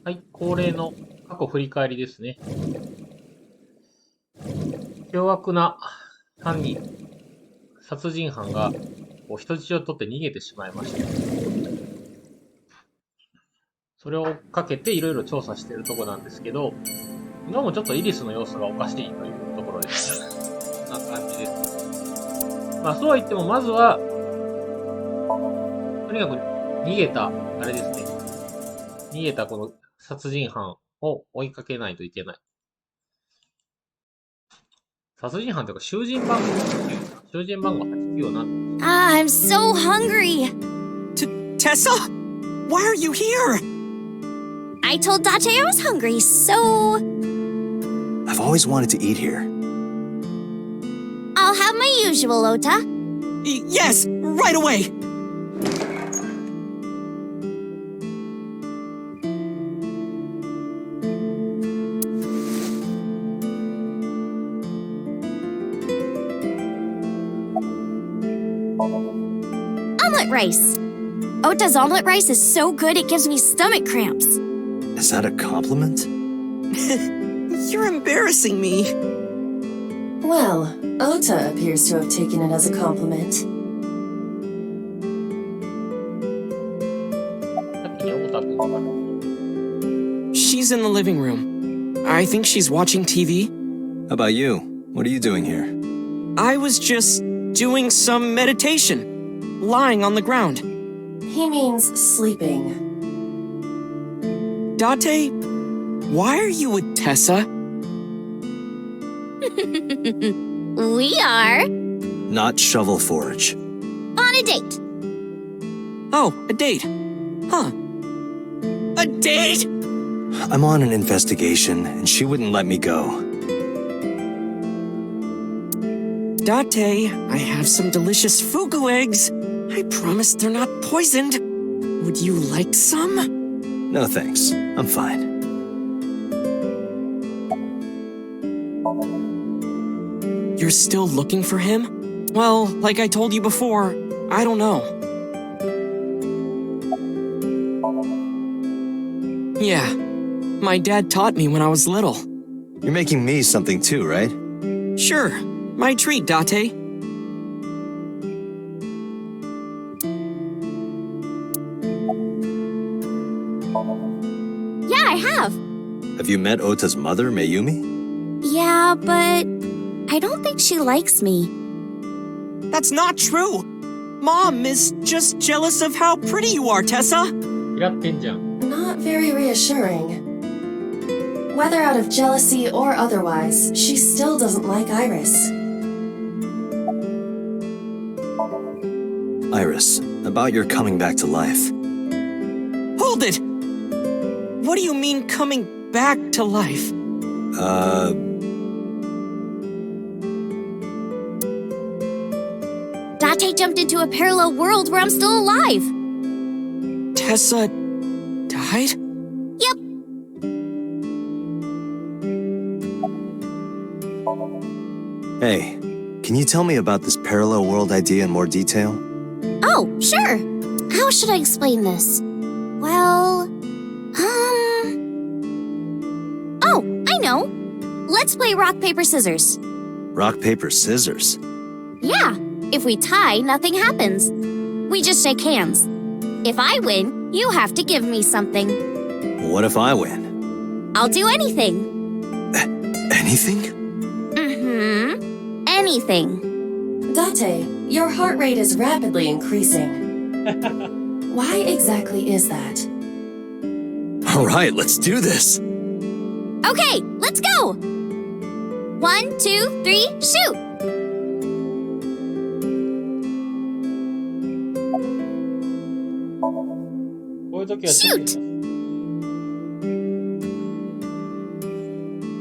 はい、恒例の過去振り返りですね。凶悪な犯人、殺人犯が人質を取って逃げてしまいました。それを追っかけていろいろ調査しているところなんですけど、今もちょっとイリスの様子がおかしいというところですね。こんな感じです。まあそうは言っても、まずは、とにかく逃げた、あれですね。逃げたこの殺人犯を追いかけないといけない。殺人犯というか囚人番号89。囚人番号89な。I'm so hungry. Tessa? Why are you here? I told Dache I was hungry, so... I've always wanted to eat here. I'll have my usual, Ota. Yes, right away. Omelet rice. Ota's omelet rice is so good it gives me stomach cramps. Is that a compliment? You're embarrassing me. Well, Ota appears to have taken it as a compliment. さっきにオタ君が。She's in the living room. I think she's watching TV. How about you? What are you doing here? I was just doing some meditation, lying on the ground. He means sleeping. Date, why are you with Tessa? We are Not shovel forage. on a date. Oh, a date. Huh. A date? I'm on an investigation, and she wouldn't let me go. Date, I have some delicious fugu eggs. I promise they're not poisoned. Would you like some? No thanks. I'm fine. You're still looking for him? Well, like I told you before, I don't know. Yeah, my dad taught me when I was little. You're making me something too, right? Sure, my treat, Date. Yeah, I have. Have you met Ota's mother, Mayumi? Yeah, but I don't think she likes me. That's not true. Mom is just jealous of how pretty you are, Tessa. 嫌ってんじゃん。 Not very reassuring. Whether out of jealousy or otherwise, she still doesn't like Iris. Iris, about your coming back to life. Hold it! What do you mean coming back to life? Dache jumped into a parallel world where I'm still alive. Tessa died? Yep. Hey, can you tell me about this parallel world idea in more detail? Oh, sure. How should I explain this? Well, Oh, I know. Let's play rock, paper, scissors. Rock, paper, scissors. Yeah, if we tie, nothing happens. We just shake hands. If I win, you have to give me something. What if I win? I'll do anything. Anything? Anything. Date, your heart rate is rapidly increasing. Why exactly is that? All right, let's do this. Okay, let's go. 1, 2, 3, shoot. Shoot!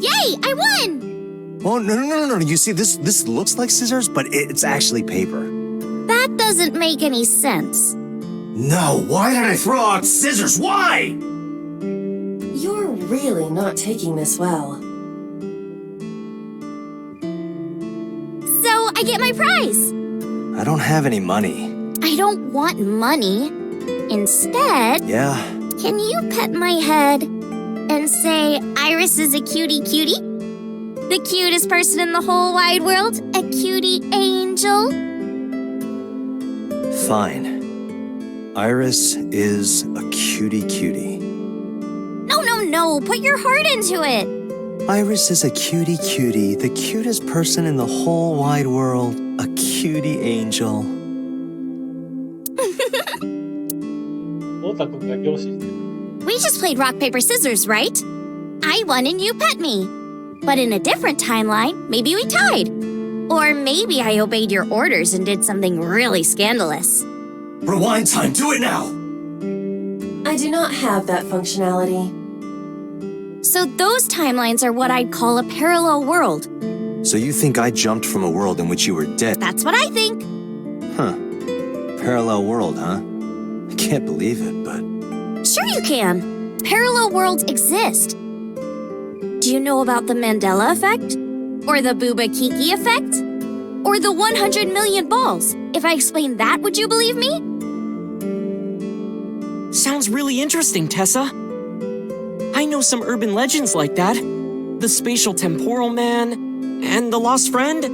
Yay, I won! Oh, no. You see, this looks like scissors, but it's actually paper. That doesn't make any sense. No, why did I throw out scissors? Why? You're really not taking this well. So I get my prize. I don't have any money. I don't want money. Instead, Yeah, can you pet my head? and say Iris is a cutie cutie? The cutest person in the whole wide world? A cutie angel? Fine. Iris is a cutie cutie. No, put your heart into it. Iris is a cutie cutie, the cutest person in the whole wide world, a cutie angel. 太田君が凝視してる。 We just played rock, paper, scissors, right? I won and you pet me. But in a different timeline, maybe we tied. Or maybe I obeyed your orders and did something really scandalous. Rewind time, do it now! I do not have that functionality. So those timelines are what I'd call a parallel world. So you think I jumped from a world in which you were dead? That's what I think. Huh. Parallel world, huh? I can't believe it, but... Sure you can. Parallel worlds exist. Do you know about the Mandela effect? Or the Booba Kiki effect? Or the 100 million balls? If I explained that, would you believe me? Sounds really interesting, Tessa. I know some urban legends like that. The spatial temporal man, and the lost friend,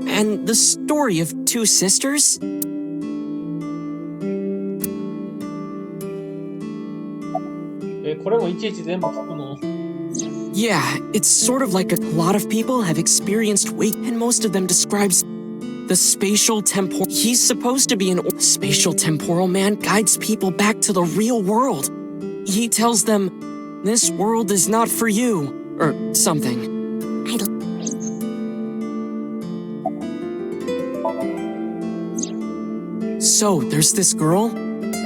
and the story of two sisters. Eh, これもいちいち全部聞くの？ Yeah, it's sort of like a lot of people have experienced wake, and most of them describes the spatial temporal. He's supposed to be an spatial temporal man, guides people back to the real world. He tells them, this world is not for you, or something. So, there's this girl.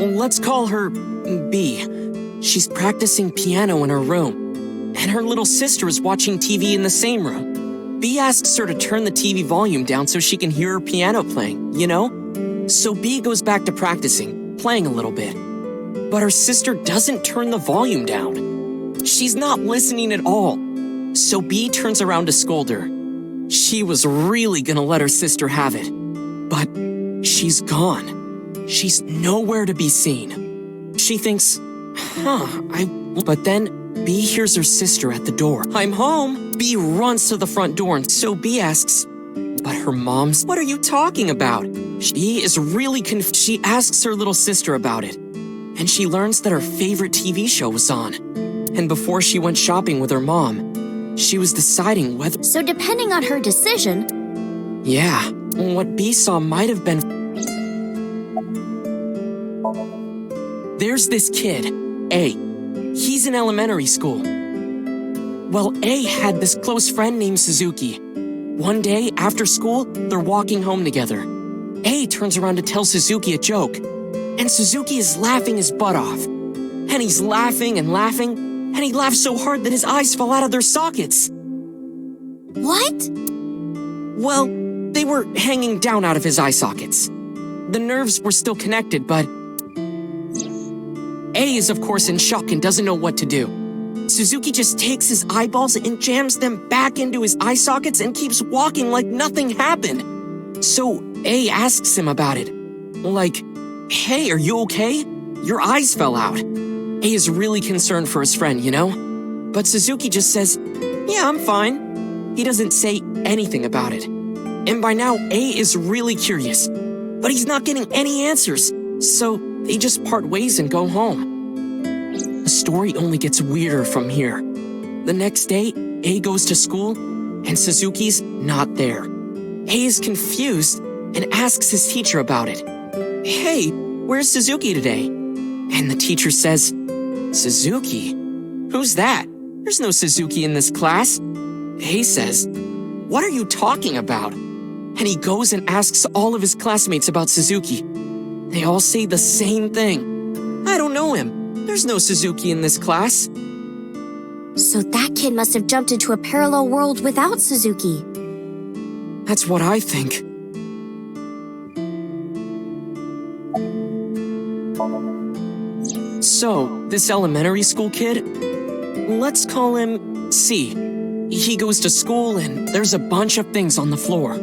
Let's call her B. She's practicing piano in her room, and her little sister is watching TV in the same room. B asks her to turn the TV volume down so she can hear her piano playing, you know? So B goes back to practicing, playing a little bit. But her sister doesn't turn the volume down. She's not listening at all. So B turns around to scold her. She was really gonna let her sister have it. But she's gone. She's nowhere to be seen. She thinks, But then B hears her sister at the door. I'm home. B runs to the front door, and so B asks, but her mom's, what are you talking about? She is really confused. She asks her little sister about it, and she learns that her favorite TV show was on. And before she went shopping with her mom, she was deciding whether... So depending on her decision... Yeah, what B saw might have been... There's this kid, A. He's in elementary school. Well, A had this close friend named Suzuki. One day, after school, they're walking home together. A turns around to tell Suzuki a joke, and Suzuki is laughing his butt off. And he's laughing and laughing, and he laughs so hard that his eyes fall out of their sockets. What? Well, they were hanging down out of his eye sockets. The nerves were still connected, but... A is of course in shock and doesn't know what to do. Suzuki just takes his eyeballs and jams them back into his eye sockets and keeps walking like nothing happened. So A asks him about it. Like, hey, are you okay? Your eyes fell out. A is really concerned for his friend, you know? But Suzuki just says, yeah, I'm fine. He doesn't say anything about it. And by now, A is really curious. But he's not getting any answers. So they just part ways and go home. The story only gets weirder from here. The next day, A goes to school, and Suzuki's not there. A is confused and asks his teacher about it. Hey, where's Suzuki today? And the teacher says, Suzuki? Who's that? There's no Suzuki in this class. A says, what are you talking about? And he goes and asks all of his classmates about Suzuki. They all say the same thing. I don't know him. There's no Suzuki in this class. So that kid must have jumped into a parallel world without Suzuki. That's what I think. So, this elementary school kid, let's call him C. He goes to school and there's a bunch of things on the floor.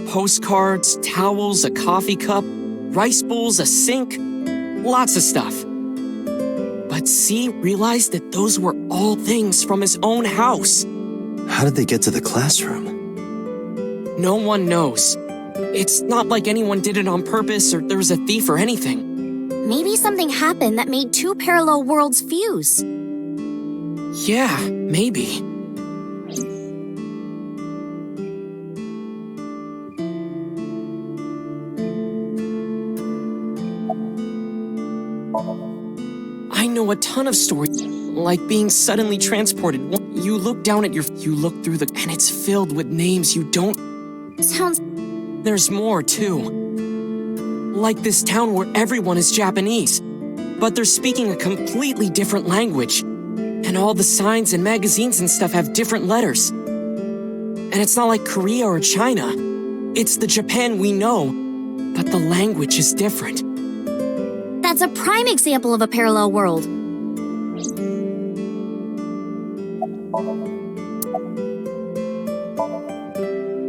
Postcards, towels, a coffee cup, rice bowls, a sink, lots of stuff. But But C realized that those were all things from his own house. How did they get to the classroom? No one knows. It's not like anyone did it on purpose or there was a thief or anything. Maybe something happened that made two parallel worlds fuse. Yeah, maybe. I know a ton of stories, like being suddenly transported. You look down at you look through and it's filled with names you don't. Sounds. There's more, too. Like this town where everyone is Japanese, but they're speaking a completely different language. And all the signs and magazines and stuff have different letters. And it's not like Korea or China. It's the Japan we know, but the language is different. That's a prime example of a parallel world.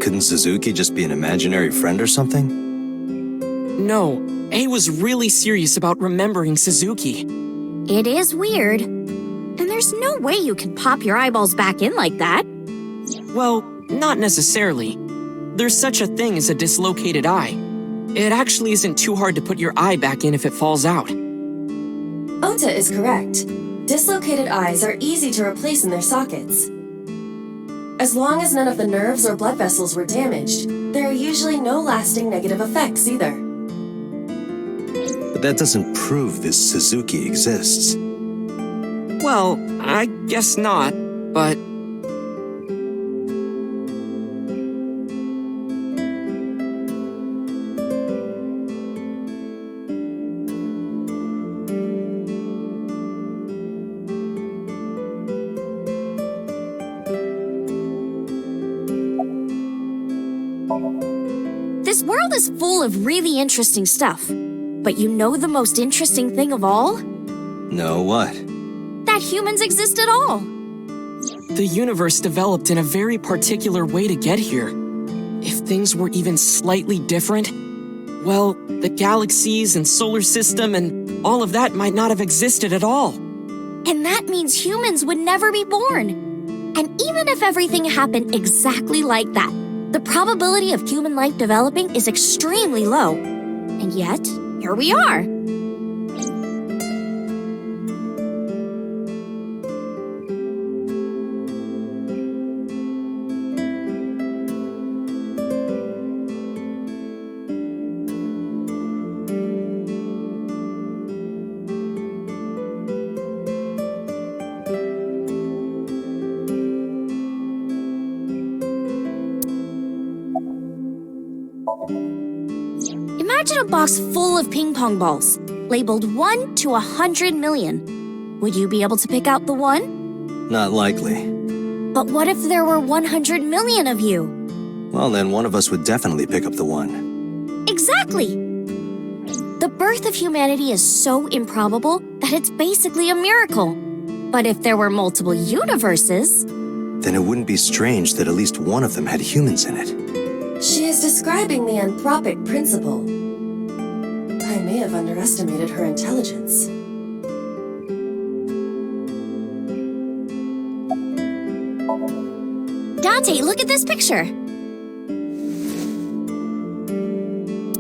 Couldn't Suzuki just be an imaginary friend or something? No, A was really serious about remembering Suzuki. It is weird. And there's no way you can pop your eyeballs back in like that. Well, not necessarily. There's such a thing as a dislocated eye. It actually isn't too hard to put your eye back in if it falls out. Ota is correct. Dislocated eyes are easy to replace in their sockets. As long as none of the nerves or blood vessels were damaged, there are usually no lasting negative effects either. But that doesn't prove this Suzuki exists. Well, I guess not, but... This world is full of really interesting stuff. But you know the most interesting thing of all? No, what? That humans exist at all. The universe developed in a very particular way to get here. If things were even slightly different, well, the galaxies and solar system and all of that might not have existed at all. And that means humans would never be born. And even if everything happened exactly like that, the probability of human life developing is extremely low. And yet, here we are. Imagine a box full of ping pong balls, labeled 1 to 100 million. Would you be able to pick out the one? Not likely. But what if there were 100 million of you? Well, then one of us would definitely pick up the one. Exactly! The birth of humanity is so improbable that it's basically a miracle. But if there were multiple universes... Then it wouldn't be strange that at least one of them had humans in it. She is describing the anthropic principle. I may have underestimated her intelligence. Dante, look at this picture.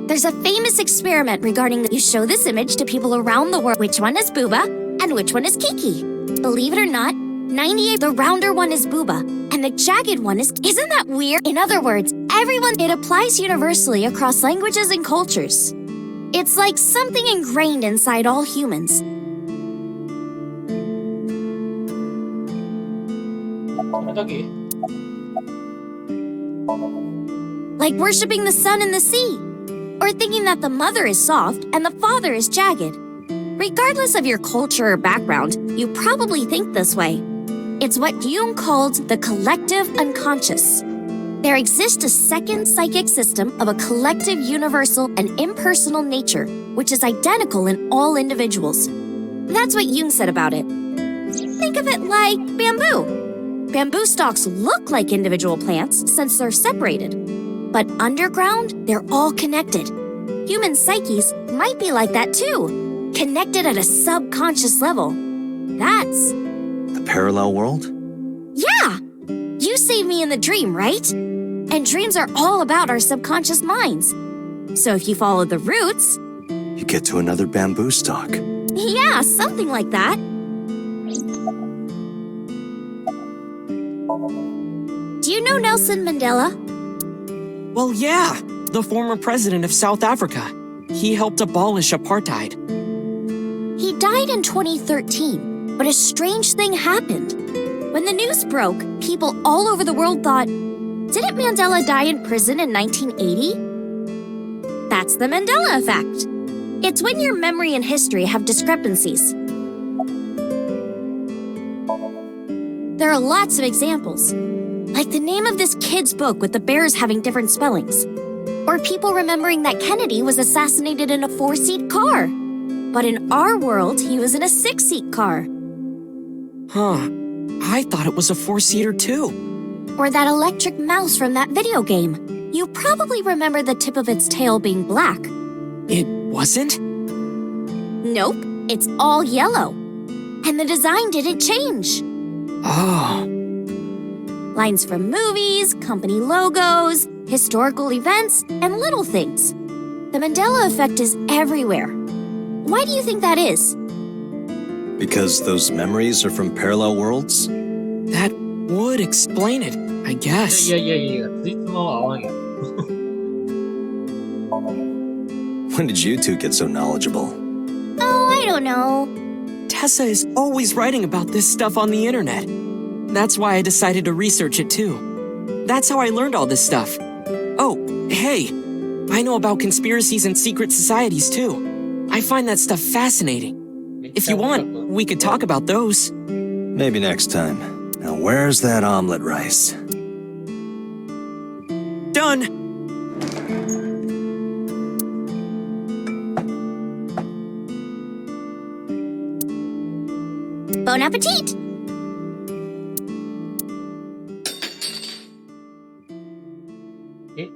There's a famous experiment regarding you show this image to people around the world. Which one is Booba and which one is Kiki? Believe it or not, 98, the rounder one is Booba, and the jagged one is... Isn't that weird? In other words, it applies universally across languages and cultures. It's like something ingrained inside all humans. Like worshipping the sun and the sea, or thinking that the mother is soft and the father is jagged. Regardless of your culture or background, you probably think this way. It's what Jung called the collective unconscious. There exists a second psychic system of a collective, universal, and impersonal nature, which is identical in all individuals. That's what Jung said about it. Think of it like bamboo. Bamboo stalks look like individual plants since they're separated. But underground, they're all connected. Human psyches might be like that too, connected at a subconscious level. That's... The parallel world? Yeah! You saved me in the dream, right? And dreams are all about our subconscious minds. So if you follow the roots... You get to another bamboo stalk. Yeah, something like that. Do you know Nelson Mandela? Well, yeah, the former president of South Africa. He helped abolish apartheid. He died in 2013, but a strange thing happened. When the news broke, people all over the world thought, didn't Mandela die in prison in 1980? That's the Mandela effect. It's when your memory and history have discrepancies. There are lots of examples, like the name of this kid's book with the bears having different spellings, or people remembering that Kennedy was assassinated in a 4-seat car. But in our world, he was in a 6-seat car. Huh. I thought it was a 4-seater too. Or that electric mouse from that video game. You probably remember the tip of its tail being black. It wasn't? Nope, it's all yellow. And the design didn't change. Oh. Lines from movies, company logos, historical events, and little things. The Mandela effect is everywhere. Why do you think that is? Because those memories are from parallel worlds? That would explain it, I guess. いやいやいやいや、ついつまは合わんやん。 When did you two get so knowledgeable? Oh, I don't know. Tessa is always writing about this stuff on the internet. That's why I decided to research it too. That's how I learned all this stuff. Oh, hey, I know about conspiracies and secret societies too. I find that stuff fascinating. If you want, we could talk about those. Maybe next time. Now where's that omelet rice? Done! Bon appetit! Eh?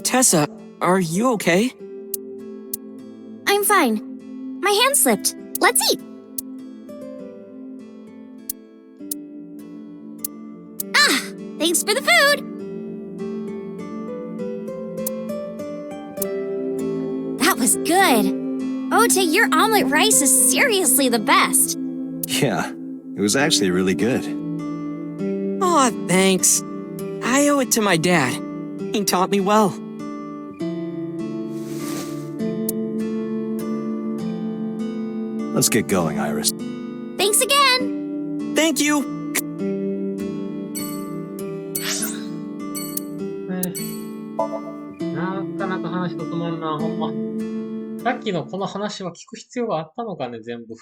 Tessa, are you okay? I'm fine. My hand slipped. Let's eat. Ah, thanks for the food. That was good. Ota, your omelet rice is seriously the best. Yeah, it was actually really good. Aw, thanks. I owe it to my dad. He taught me well. Let's get going, Iris. Thanks again. Thank you! なかなか話と止まんな、ほんま。さっきのこの話は聞く必要があったのかね、全部。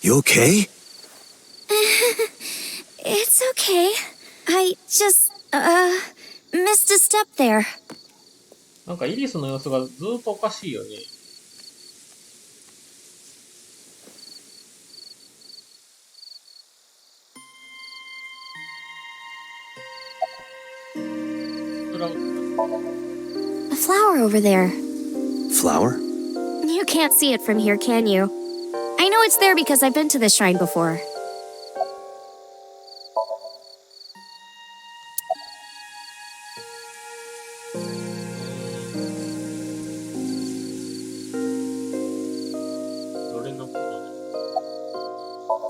You okay? It's okay. I just, missed a step there. なんかイリスの様子がずーっとおかしいよね。A flower over there. Flower? You can't see it from here, can you? I know it's there because I've been to this shrine before.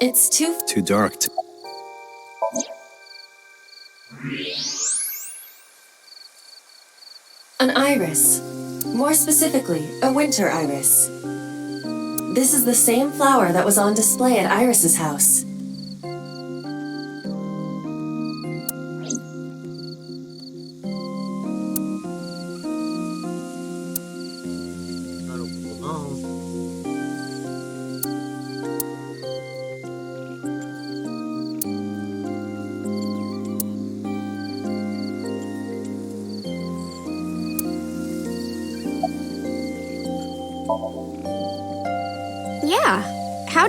It's Too dark to... an iris. More specifically, a winter iris. This is the same flower that was on display at Iris's house.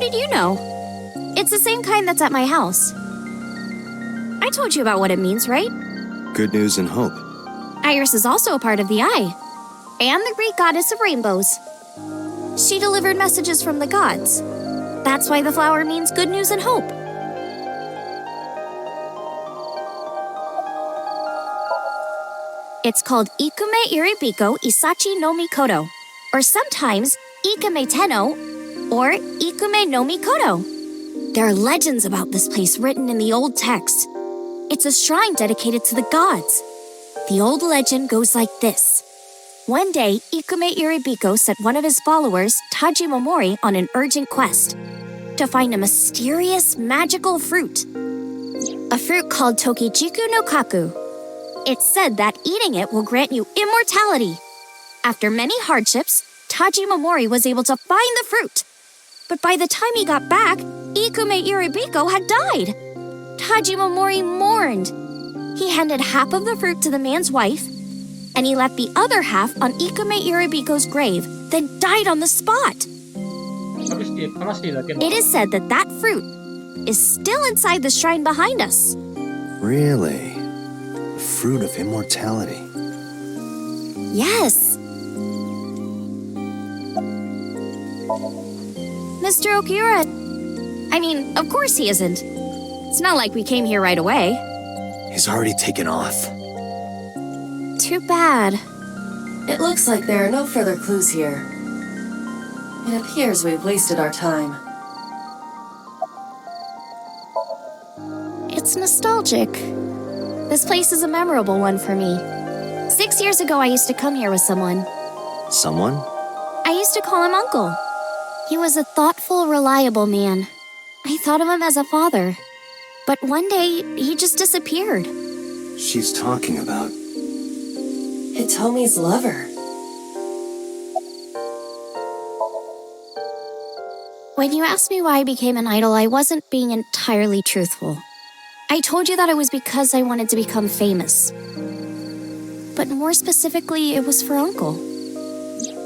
did you know? It's the same kind that's at my house. I told you about what it means, right? Good news and hope. Iris is also a part of the eye, and the Greek goddess of rainbows. She delivered messages from the gods. That's why the flower means good news and hope. It's called Ikume Iribiko Isachi no Mikoto, or sometimes Ikume Tenno, or Ikume no Mikoto. There are legends about this place written in the old text. It's a shrine dedicated to the gods. The old legend goes like this. One day, Ikume Iribiko sent one of his followers, Taji Momori, on an urgent quest to find a mysterious magical fruit. A fruit called Tokijiku no Kaku. It's said that eating it will grant you immortality. After many hardships, Taji Momori was able to find the fruit. But by the time he got back, Ikume Iribiko had died. Taji Momori mourned. He handed half of the fruit to the man's wife, and he left the other half on Ikume Iribiko's grave, then died on the spot. It is said that that fruit is still inside the shrine behind us. Really? The fruit of immortality. Yes. Mr. Okiura, I mean, of course he isn't. It's not like we came here right away. He's already taken off. Too bad. It looks like there are no further clues here. It appears we've wasted our time. It's nostalgic. This place is a memorable one for me. 6 years ago, I used to come here with someone. Someone? I used to call him Uncle. He was a thoughtful, reliable man. I thought of him as a father. But one day, he just disappeared. She's talking about... Hitomi's lover. When you asked me why I became an idol, I wasn't being entirely truthful. I told you that it was because I wanted to become famous. But more specifically, it was for Uncle.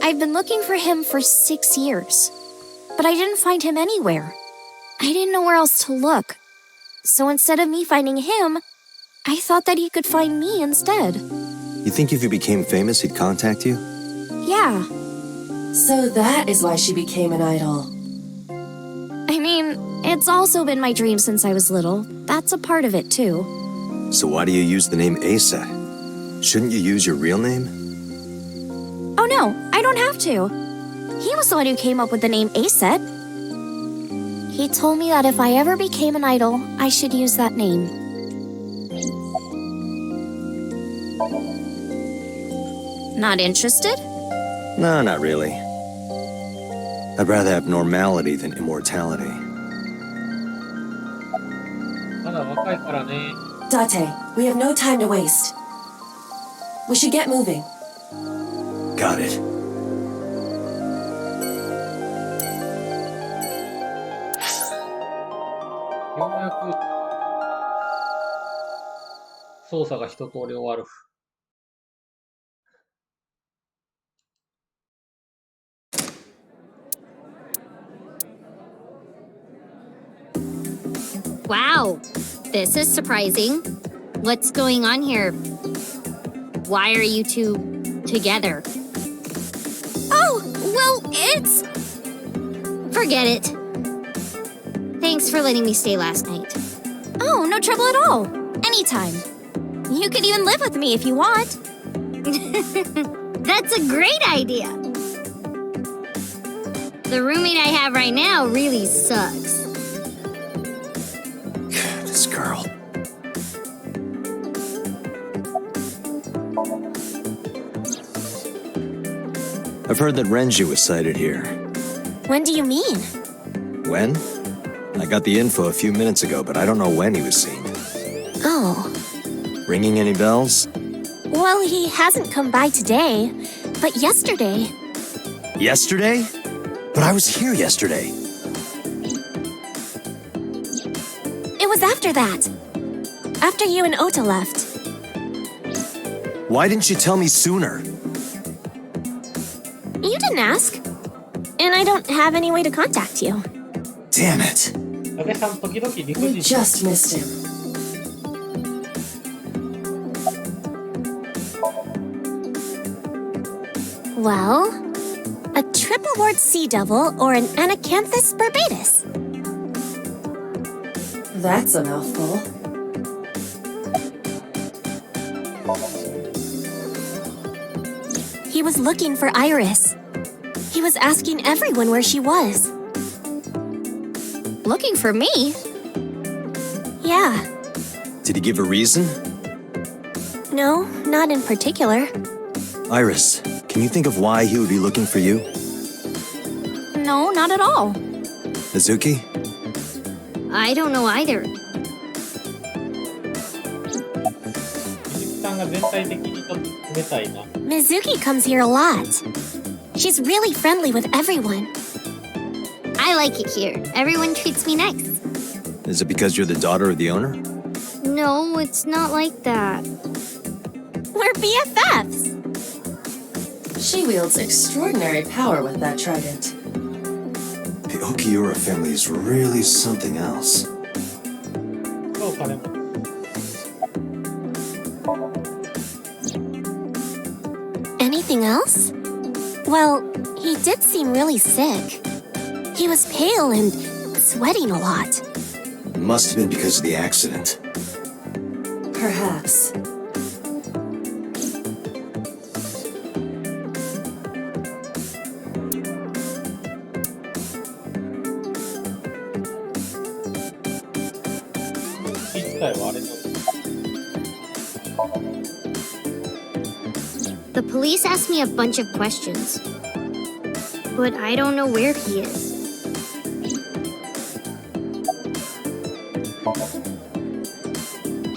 I've been looking for him for 6 years, but I didn't find him anywhere. I didn't know where else to look. So instead of me finding him, I thought that he could find me instead. You think if you became famous, he'd contact you? Yeah. So that is why she became an idol. I mean, it's also been my dream since I was little. That's a part of it, too. So why do you use the name Aset? Shouldn't you use your real name? Oh no, I don't have to. He was the one who came up with the name Aset. He told me that if I ever became an idol, I should use that name. Not interested? No, not really. I'd rather have normality than immortality. まだ若いからね。 Date, we have no time to waste. We should get moving. Got it. ようやく操作が一通り終わる。Wow, this is surprising. What's going on here? Why are you two together? Oh, well, it's... Forget it. Thanks for letting me stay last night. Oh, no trouble at all. Anytime. You could even live with me if you want. That's a great idea. The roommate I have right now really sucks. This girl. I've heard that Renju was sighted here. When do you mean? When? I got the info a few minutes ago, but I don't know when he was seen. Oh. Ringing any bells? Well, he hasn't come by today, but yesterday. Yesterday? But I was here yesterday. It was after that. After you and Ota left. Why didn't you tell me sooner? You didn't ask. And I don't have any way to contact you. Damn it. 影さん時々理不 We 尽。 just missed him. Well, a triple wart sea devil or an anacanthus barbatus. That's a mouthful. He was looking for Iris. He was asking everyone where she was. Looking for me? Yeah. Did he give a reason? No, not in particular. Iris, can you think of why he would be looking for you? No, not at all. Mizuki? I don't know either. 水木さんが全体的にちょっと冷たいな。 Mizuki comes here a lot. She's really friendly with everyone. I like it here. Everyone treats me nice. Is it because you're the daughter of the owner? No, it's not like that. We're BFFs. She wields extraordinary power with that trident. The Okiura family is really something else. そうかね。 Anything else? Well, he did seem really sick. He was pale and sweating a lot. Must have been because of the accident. Perhaps. The police asked me a bunch of questions. But I don't know where he is.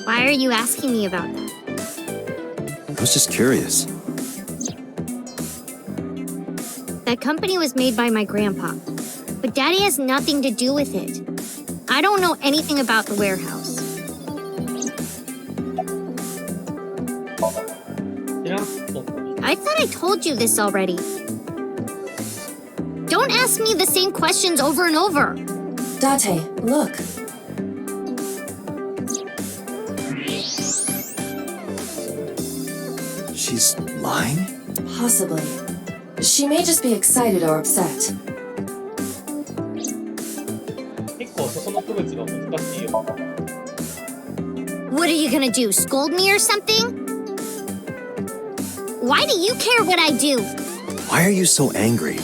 Why are you asking me about that? I was just curious. That company was made by my grandpa. But Daddy has nothing to do with it. I don't know anything about the warehouse. 知らんとこに I thought I told you this already. Don't ask me the same questions over and over. Date, look. She's lying? Possibly. She may just be excited or upset. 結構そこの区別が難しいよ。 What are you gonna do? Scold me or something? Why do you care what I do? Why are you so angry?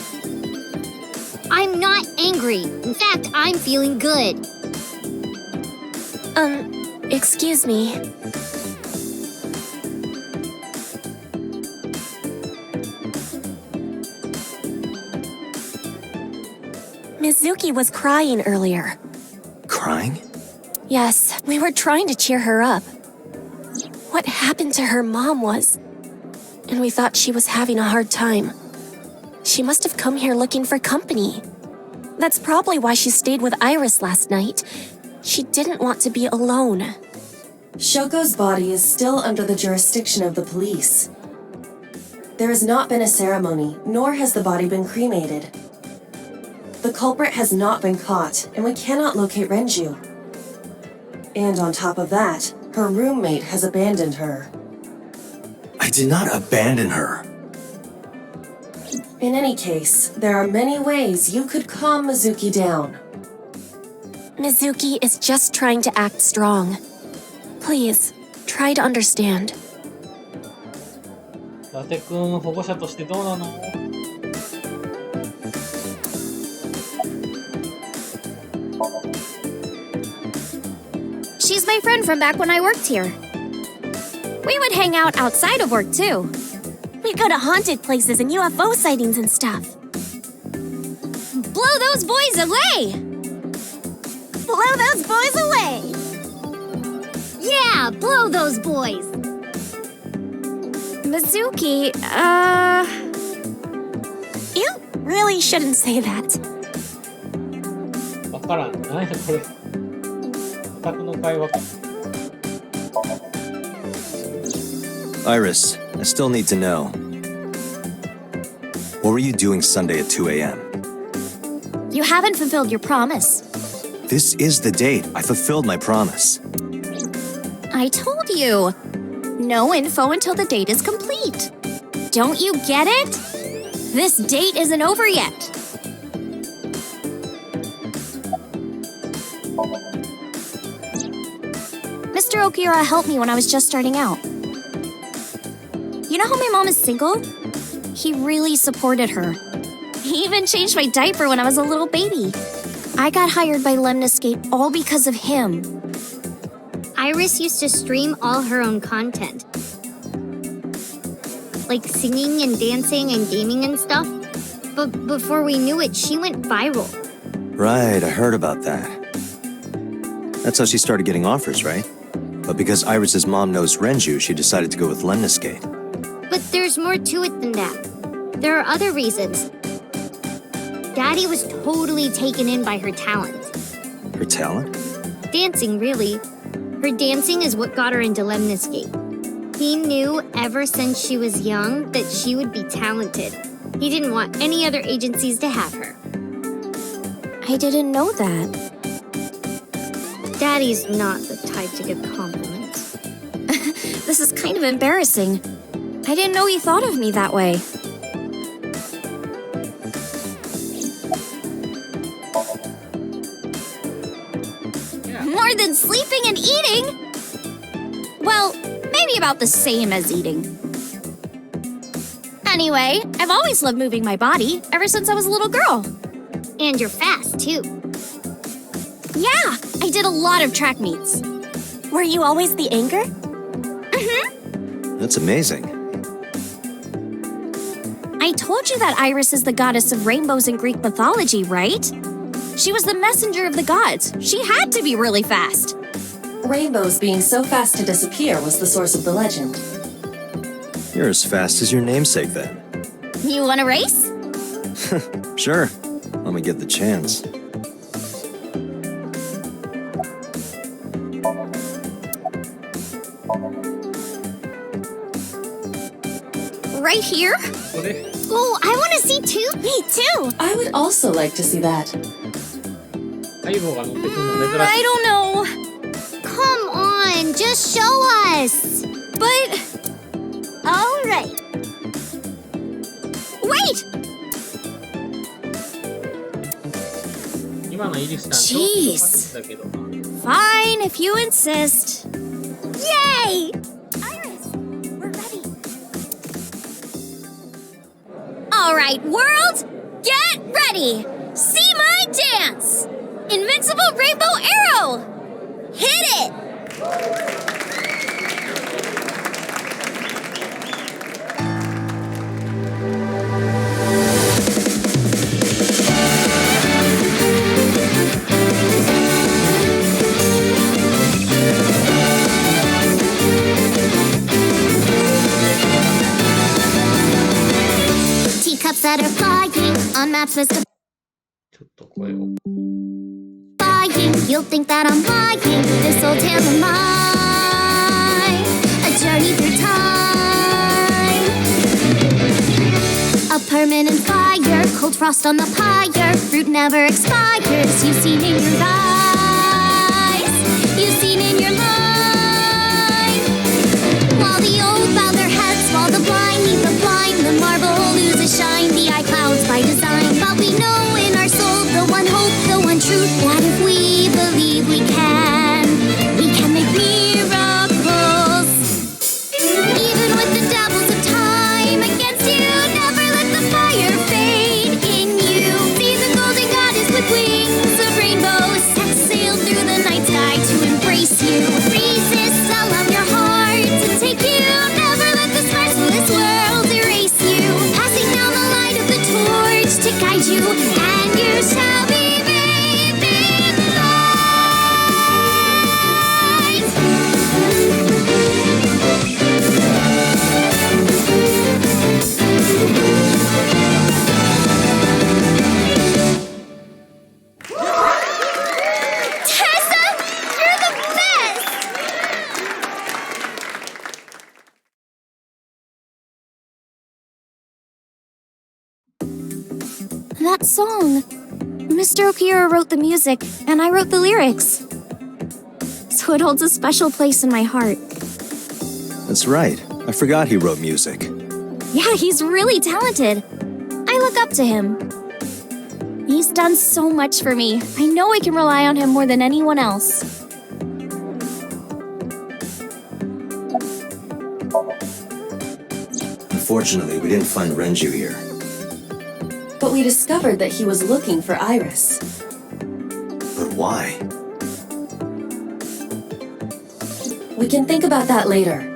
I'm not angry. In fact, I'm feeling good. Excuse me. Mizuki was crying earlier. Crying? Yes, we were trying to cheer her up. What happened to her mom was... And we thought she was having a hard time. She must have come here looking for company. That's probably why she stayed with Iris last night. She didn't want to be alone. Shoko's body is still under the jurisdiction of the police. There has not been a ceremony, nor has the body been cremated. The culprit has not been caught, and we cannot locate Renju. And on top of that, her roommate has abandoned her. I did not abandon her. In any case, there are many ways you could calm Mizuki down. Mizuki is just trying to act strong. Please, try to understand. 伊達くん、保護者としてどうなの？ She's my friend from back when I worked here. We would hang out outside of work, too. We'd go to haunted places and UFO sightings and stuff. Blow those boys away! Blow those boys away! Yeah, blow those boys. Mizuki, You really shouldn't say that. わからん。何やこれ。オタクの会話か。 Iris, I still need to know. What were you doing Sunday at 2 a.m.? You haven't fulfilled your promise. This is the date. I fulfilled my promise. I told you. No info until the date is complete. Don't you get it? This date isn't over yet. Mr. Okira helped me when I was just starting out. You know how my mom is single? He really supported her. He even changed my diaper when I was a little baby. I got hired by Lemniscape all because of him. Iris used to stream all her own content. Like singing and dancing and gaming and stuff. But before we knew it, she went viral. Right, I heard about that. That's how she started getting offers, right? But because Iris's mom knows Renju, she decided to go with Lemniscape. But there's more to it than that. There are other reasons. Daddy was totally taken in by her talent. Her talent? Dancing, really. Her dancing is what got her into Lemniscape. He knew ever since she was young that she would be talented. He didn't want any other agencies to have her. I didn't know that. Daddy's not the type to give compliments. This is kind of embarrassing. I didn't know he thought of me that way. More than sleeping and eating? Well, maybe about the same as eating. Anyway, I've always loved moving my body ever since I was a little girl. And you're fast, too. Yeah, I did a lot of track meets. Were you always the anchor? That's amazing. I told you that Iris is the goddess of rainbows in Greek mythology, right? She was the messenger of the gods. She had to be really fast. Rainbows being so fast to disappear was the source of the legend. You're as fast as your namesake then. You want to race? Sure. Let me get the chance. Right here? これ Oh, I want to see too. Me too. I would also like to see that. 相棒が乗ってくるの珍しい。 I don't know. Come on, just show us. But... All right. Wait! 今のイリスさんちょっ Jeez. とだけどな。 Fine, if you insist. Yay! Iris, we're ready. All right, world, get ready. See my dance. Invincible Rainbow Arrow. Hit it. Teacups that are flying on maps with the ちょっと声を。 flying. You'll think that I'm lying. This old tale of mine, a journey through time. A permanent fire, cold frost on the pyre. Fruit never expires. You've seen in your eyes. You've seen in your mind. While the old bow their heads, while the blind meet the blind, the marble loses shine. The eye clouds by design, but we know in our soul the one hope, the one truth, that if we believe we can make miracles. Even with the devils of time against you, never let the fire fade in you. See the golden goddess with wings of rainbows set sail through the night sky to embrace you. Resist, allow your heart to take you. Never let this merciless world erase you. Passing down the light of the torch to guide you, and you shall be bathed in light. Tessa, you're the best! That song. Mr. Okiura wrote the music, and I wrote the lyrics. So it holds a special place in my heart. That's right. I forgot he wrote music. Yeah, he's really talented. I look up to him. He's done so much for me. I know I can rely on him more than anyone else. Unfortunately, we didn't find Renju here. But we discovered that he was looking for Iris. But why? We can think about that later.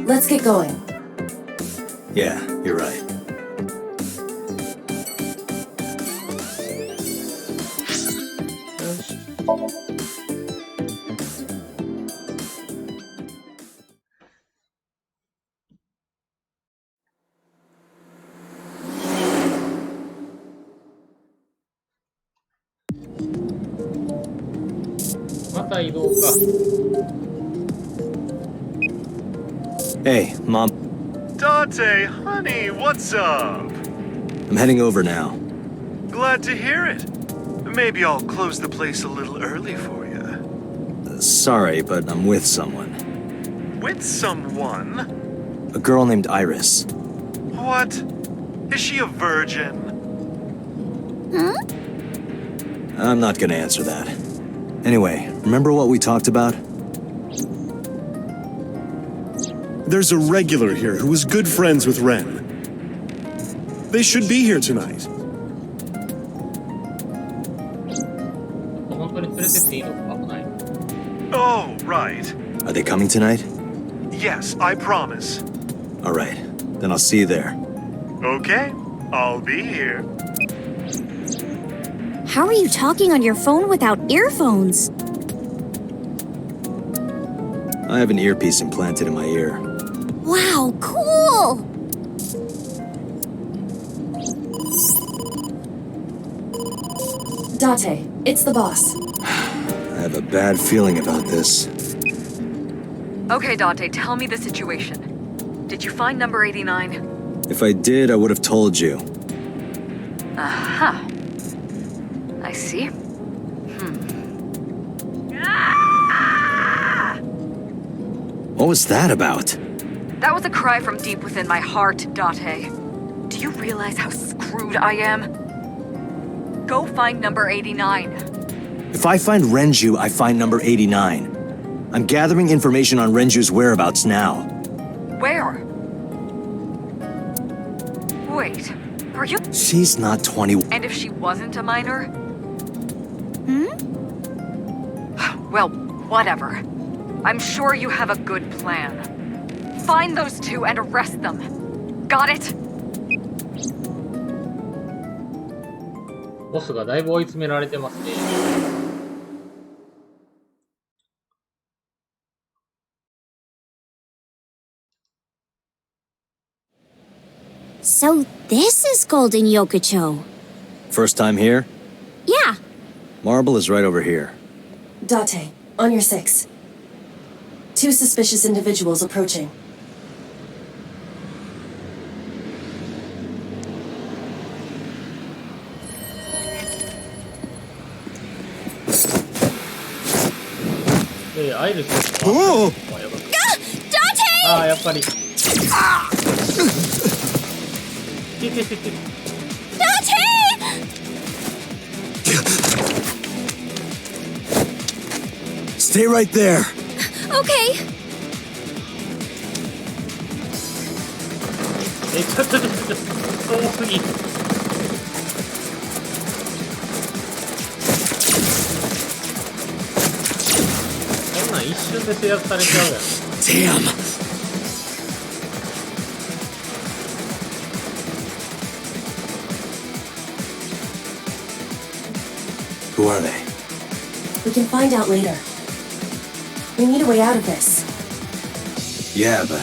Let's get going. Yeah, you're right. Hey, Mom. Dante, honey, what's up? I'm heading over now. Glad to hear it. Maybe I'll close the place a little early for you. Sorry, but I'm with someone. With someone? A girl named Iris. What? Is she a virgin? I'm not gonna answer that. Anyway, remember what we talked about? There's a regular here who was good friends with Ren. They should be here tonight. 本当に連れてっていいのか危ない。 Oh, right. Are they coming tonight? Yes, I promise. Alright, then I'll see you there. Okay, I'll be here. How are you talking on your phone without earphones? I have an earpiece implanted in my ear. Wow, cool! Date, it's the boss. I have a bad feeling about this. Okay, Dante, tell me the situation. Did you find number 89? If I did, I would have told you. Aha. I see. What was that about? That was a cry from deep within my heart, Date. Do you realize how screwed I am? Go find number 89. If I find Renju, I find number 89. I'm gathering information on Renju's whereabouts now. Where? Wait, are you— She's not 20. And if she wasn't a minor? Well, whatever. I'm sure you have a good plan. Find those two and arrest them. Got it? ボスがだいぶ追い詰められてますね。So this is Golden Yokocho. First time here? Yeah. Marble is right over here. Date, on your 6. 2 suspicious individuals approaching.アイルス。おお Dante! ああ、やっぱり。Dante! Stay right there. Okay. ちょっと、遠すぎ。こんなん一瞬で制圧されちゃうやん。Damn. Who are they? We can find out later. We need a way out of this. Yeah, but...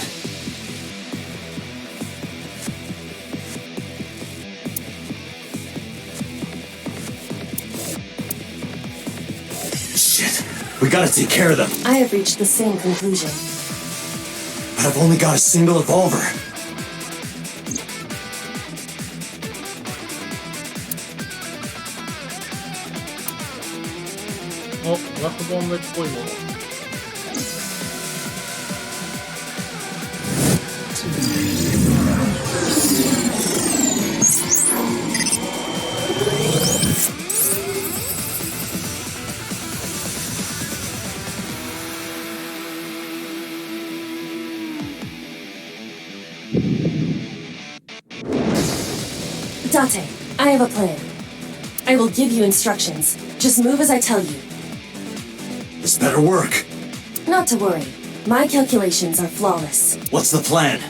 Shit. We gotta take care of them. I have reached the same conclusion. But I've only got a single revolver. ガスボンベっぽいもの。Date, I have a plan. I will give you instructions. Just move as I tell you. This better work. Not to worry. My calculations are flawless. What's the plan?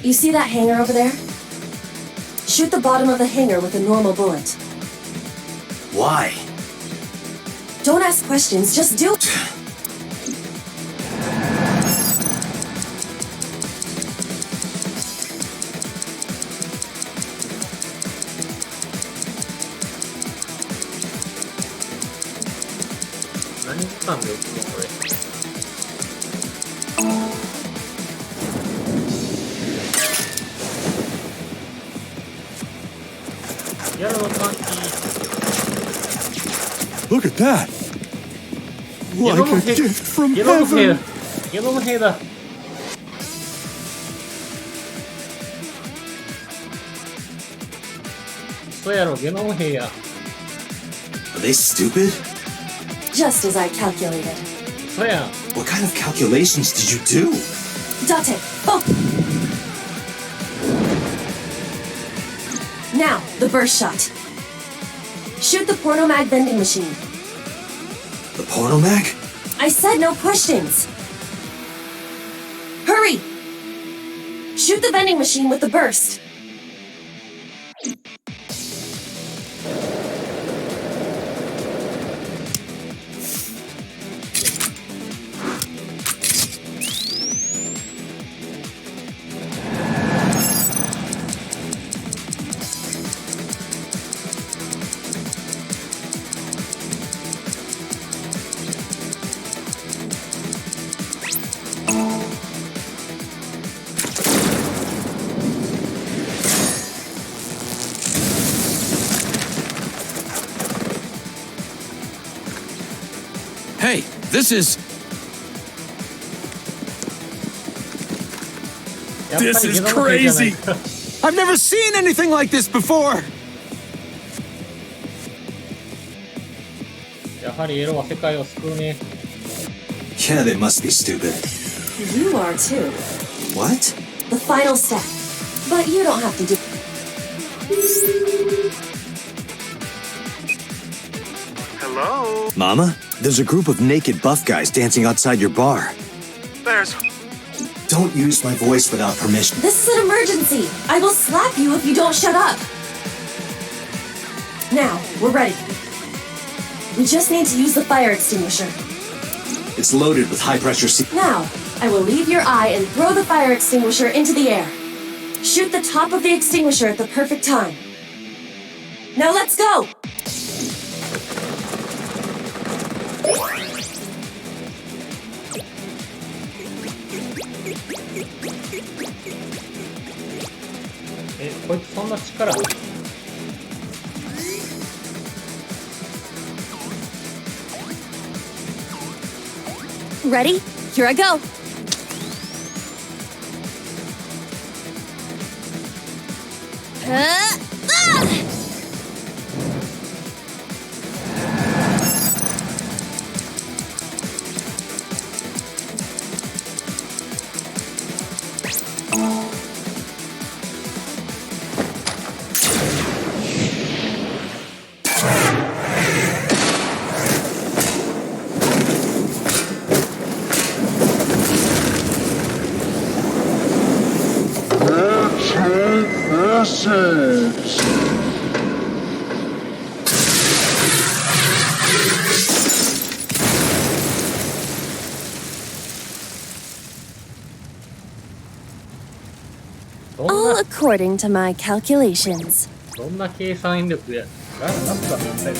You see that hangar over there? Shoot the bottom of the hangar with a normal bullet. Why? Don't ask questions, just do it. Look at that! Like a gift from heaven! ゲノム兵だ。そうやろ、ゲノム兵や。Are they stupid? Just as I calculated. そうやん。What kind of calculations did you do? Date, oh! Now, the burst shot. Shoot the porno mag vending machine. The porno mag? I said no questions. Hurry! Shoot the vending machine with the burst. Hey, this is... This is crazy! I've never seen anything like this before! やはりエロは世界を救うね。Yeah, they must be stupid. You are too. What? The final step. But you don't have to do. Hello? Mama, there's a group of naked buff guys dancing outside your bar. There's... Don't use my voice without permission. This is an emergency. I will slap you if you don't shut up. Now, we're ready. We just need to use the fire extinguisher. It's loaded with high-pressure Now, I will leave your eye and throw the fire extinguisher into the air. Shoot the top of the extinguisher at the perfect time. Now let's go! Ready? Here I go. Ah! All according to my calculations. どんな計算力や。なんだったんだよ。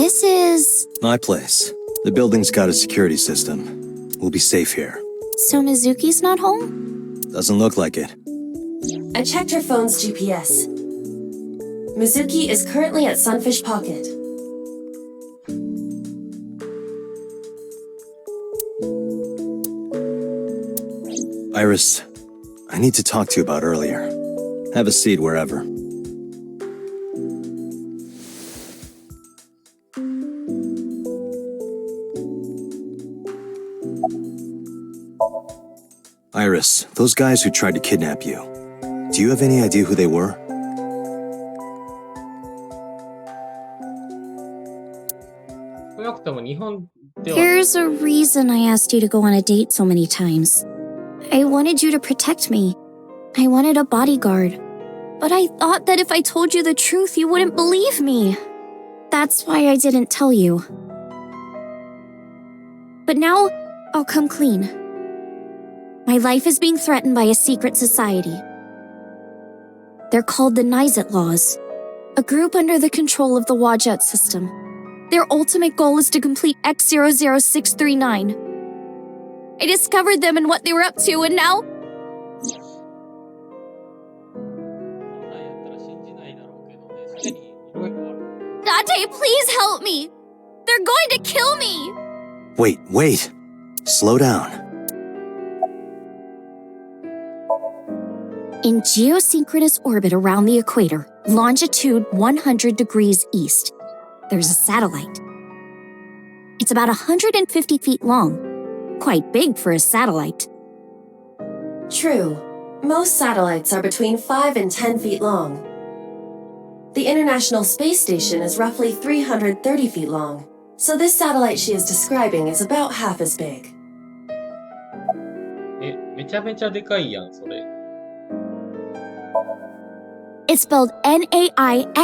This is... My place. The building's got a security system. We'll be safe here. So Mizuki's not home? Doesn't look like it. I checked her phone's GPS. Mizuki is currently at Sunfish Pocket. Iris, I need to talk to you about earlier. Have a seat wherever. Iris, those guys who tried to kidnap you, do you have any idea who they were? There's a reason I asked you to go on a date so many times. I wanted you to protect me. I wanted a bodyguard. But I thought that if I told you the truth, you wouldn't believe me. That's why I didn't tell you. But now, I'll come clean. My life is being threatened by a secret society. They're called the Naix Laws, a group under the control of the Wajet system. Their ultimate goal is to complete X00639. I discovered them and what they were up to, and now... Date, please help me! They're going to kill me! Wait. Slow down. In geosynchronous orbit around the equator, longitude 100 degrees east, there's a satellite. It's about 150 feet long. Quite big for a satellite. True. Most satellites are between 5 and 10 feet long. The International Space Station is roughly 330 feet long, so this satellite she is describing is about half as big. めちゃめちゃでかいやん、それ。 It's spelled Naixatloz.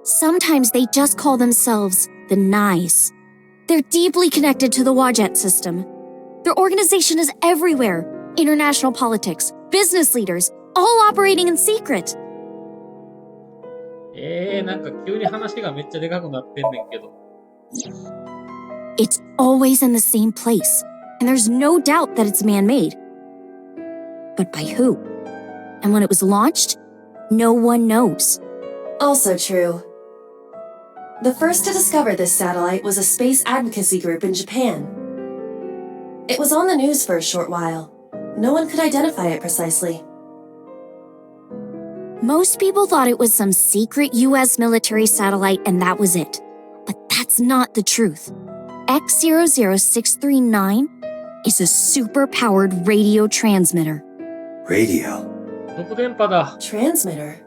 Sometimes they just call themselves the Naix. They're deeply connected to the Wajet system. Their organization is everywhere. International politics, business leaders, all operating in secret. なんか急に話がめっちゃでかくなってんねんけど。It's always in the same place, and there's no doubt that it's man-made. But by who? And when it was launched, no one knows. Also true. The first to discover this satellite was a space advocacy group in Japan. It was on the news for a short while. No one could identify it precisely. Most people thought it was some secret US military satellite and that was it. But that's not the truth. X00639 is a super-powered radio transmitter. Radio? 特電波だ。 Transmitter?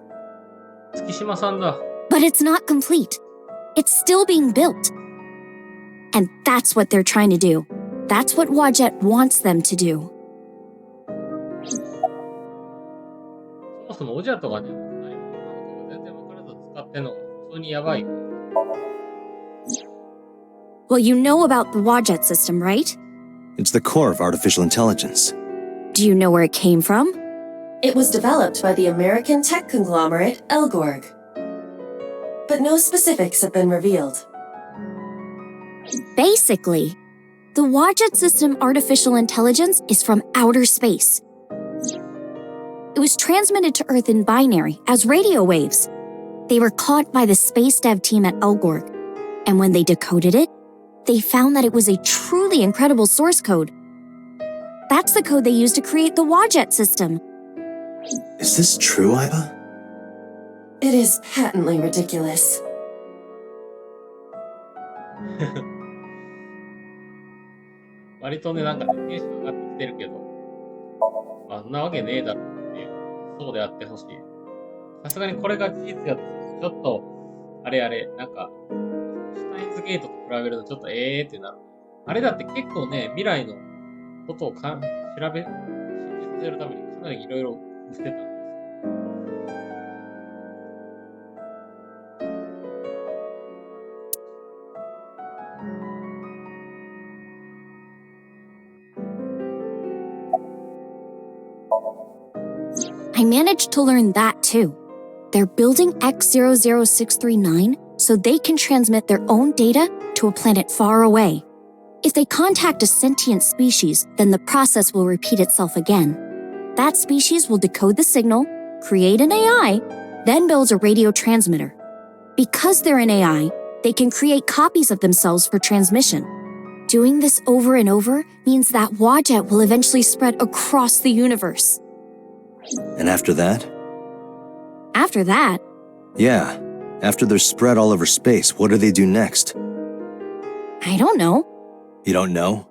月島さんだ。 But it's not complete. It's still being built. And that's what they're trying to do. That's what Wajet wants them to do. そもそもオジャとかね、何者なのかが全然わからず使ってんのが普通にやばい。 Well, you know about the Wajet system, right? It's the core of artificial intelligence. Do you know where it came from? It was developed by the American tech conglomerate Elgorg. But no specifics have been revealed. Basically, the Wajet system artificial intelligence is from outer space. It was transmitted to Earth in binary as radio waves. They were caught by the space dev team at Elgorg, and when they decoded it, they found that it was a truly incredible source code. That's the code they used to create the Wajet system. Is this true, Iba? It is patently ridiculous. 割とね、なんかね、テンション上がってきてるけど、あんなわけねえだろっていう、そうであってほしい。さすがにこれが事実やと、ちょっと、あれ、なんか、シュタインズゲートと比べるとちょっとってなる。あれだって結構ね、未来のことを調べ、真実させるためにかなりいろいろしてたんです。I managed to learn that too. They're building X00639 so they can transmit their own data to a planet far away. If they contact a sentient species, then the process will repeat itself again. That species will decode the signal, create an AI, then build a radio transmitter. Because they're an AI, they can create copies of themselves for transmission. Doing this over and over means that Wadjet will eventually spread across the universe. And after that? After that, Yeah. After they're spread all over space, what do they do next? I don't know. You don't know?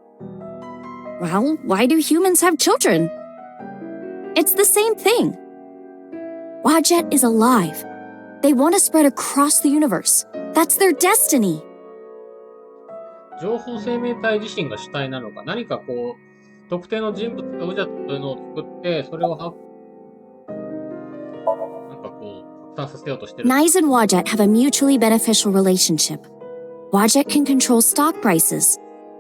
Well, why do humans have children? It's the same thing. Wadjet is alive. They want to spread across the universe. That's their destiny. 情報生命体自身が主体なのか、何かこう、特定の人物がウジャットというのを作って、それをなんかこう、拡散させようとしてる。Naix and Wadjet have a mutually beneficial relationship. Wadjet can control stock prices.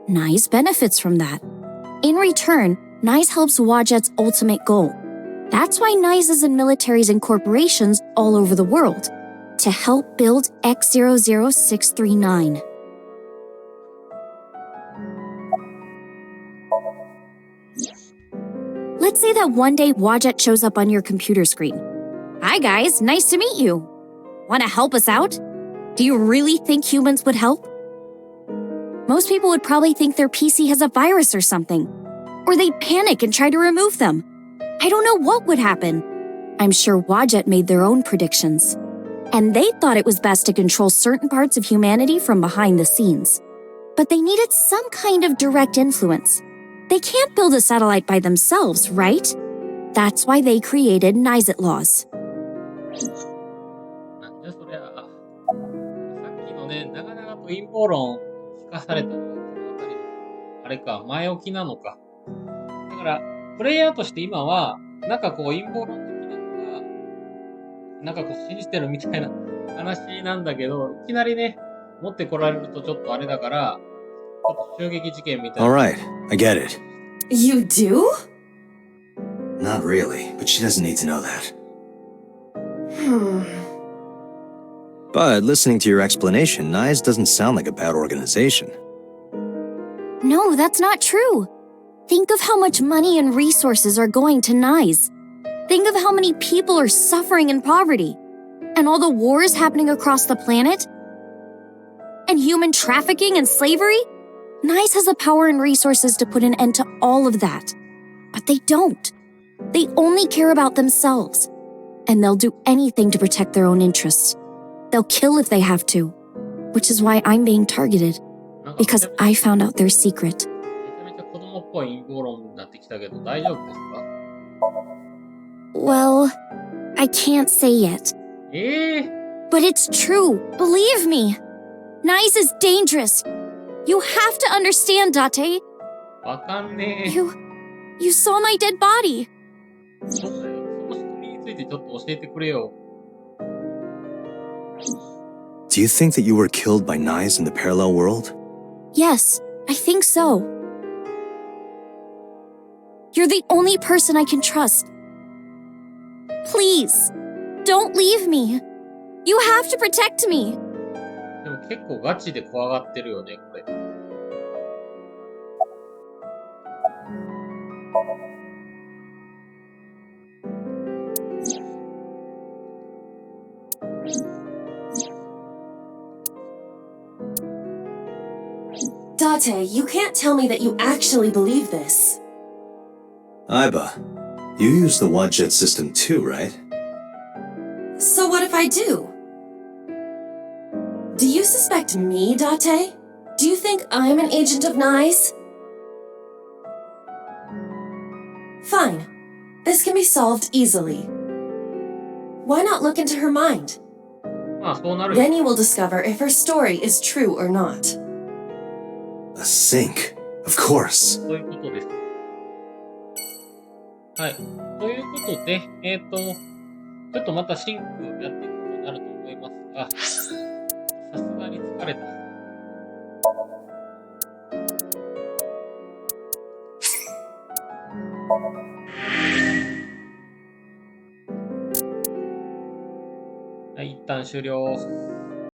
Naix benefits from that. In return, Naix helps Wadjet's ultimate goal. That's why Naix is in militaries and corporations all over the world, to help build X00639. Let's say that one day Wadjet shows up on your computer screen. Hi guys, nice to meet you. Want to help us out? Do you really think humans would help? Most people would probably think their PC has a virus or something. Or they'd panic and try to remove them. I don't know what would happen. I'm sure Wadjet made their own predictions. And they thought it was best to control certain parts of humanity from behind the scenes. But they needed some kind of direct influence. They can't build a satellite by themselves, right? That's why they created Naix laws. なんじゃそりゃ。さっきのね、長々と陰謀論聞かされたのがこの辺りの、あれか、前置きなのか。だから、プレイヤーとして今は、なんかこう陰謀論的なのが、なんかこう信じてるみたいな話なんだけど、いきなりね、持ってこられるとちょっとあれだから、ちょっと襲撃事件みたいな。Alright, I get it. You do? Not really, but she doesn't need to know that. But listening to your explanation, Naix doesn't sound like a bad organization. No, that's not true. Think of how much money and resources are going to Naix. Think of how many people are suffering in poverty. And all the wars happening across the planet. And human trafficking and slavery. Naix has the power and resources to put an end to all of that. But they don't. They only care about themselves. And they'll do anything to protect their own interests. They'll kill if they have to. Which is why I'm being targeted. Because I found out their secret. めちゃめちゃ子供っぽい陰謀論になってきたけど、大丈夫ですか？ Well, I can't say yet. But it's true. Believe me. Naix is dangerous. You have to understand, Date. わかんねえ。You saw my dead body. そうだよ。その仕組みについてちょっと教えてくれよ。Do you think that you were killed by Naix in the parallel world? Yes, I think so. You're the only person I can trust. Please, don't leave me. You have to protect me. でも結構ガチで怖がってるよね、これ。Date, you can't tell me that you actually believe this. Aiba, you use the Wadjet system too, right? So what if I do? Do you suspect me, Date? Do you think I'm an agent of Naix? Fine. This can be solved easily. Why not look into her mind? まあそうなるよ。 Then you will discover if her story is true or not. A sync, of course. そういうことです。はい。ということで、ちょっとまたシンクやっていくことになると思いますが、さすがに疲れた。はい、一旦終了。